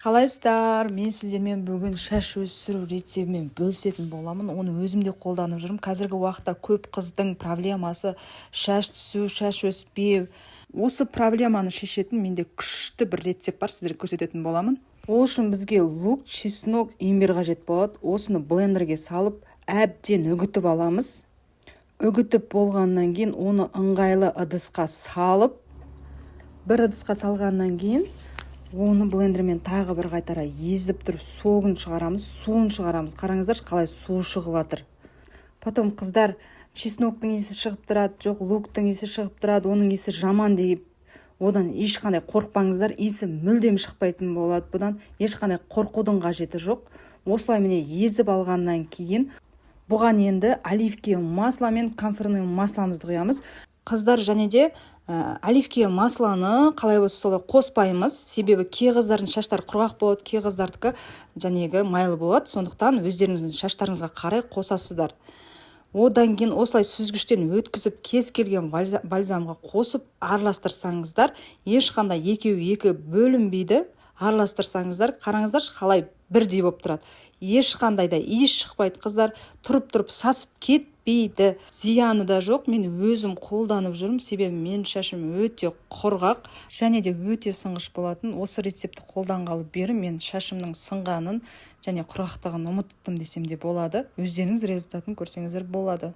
Қалайсыздар? Мен сіздермен бүгін шаш өсіру рецебімен бөлісетін боламын. Оны өзімде қолданып жүрмін. Қазіргі уақытта көп қыздың проблемасы шаш түсу, шаш өспеу. Осы проблеманы шешетін менде күшті бір рецепт бар, сіздерге көрсететін боламын. Ол үшін бізге лук, чеснок, имбирь қажет болады. Осыны блендерге салып, әбден үгітіп аламыз. Үгітіп болғаннан кейін оны ыңғайлы ыдысқа салып, бір ыдысқа салғаннан кейін оны блендермен тағы бір қайтара езіп тұрып суын шығарамыз. Қараңыздаршы, қалай суы шығып жатыр. Потом қыздар чесноктың иісі шығып тұрады, жоқ луктың иісі шығып тұрады, оның иісі жаман деп одан ешқандай қорықпаңыздар. Иісі мүлдем шықпайтын болады. Бұдан ешқандай қорқудың қажеті жоқ. Осылай міне езіп алғаннан кейін бұған енді оливковое масло мен камфорный масломызды құямыз. Қыздар және де оливковое маслоны қалай болса солай қоспаймыз. Себебі кей қыздардың шаштары құрғақ болады, кей қыздардікі жәнегі майлы болады. Сондықтан өздеріңіздің шаштарыңызға қарай қосасыздар. Одан кейін осылай сүзгіштен өткізіп, кез келген бальзамға қосып араластырсаңыздар, ешқандай екі бөлінбейді. Араластырсаңыздар, қараңыздаршы, қалай бірдей болып тұрады. Ешқандай да иіс шықпайды, қыздар. Тұрып сасып кетпейді. Зияны да жоқ. Мен өзім қолданып жүрмін, себебі менің шашым өте құрғақ және де өте сынғыш болатын. Осы рецепті қолданғалы бері мен шашымның сынғанын және құрғақтығын ұмыттым десем де болады. Өздеріңіз результатын көрсеңіздер болады.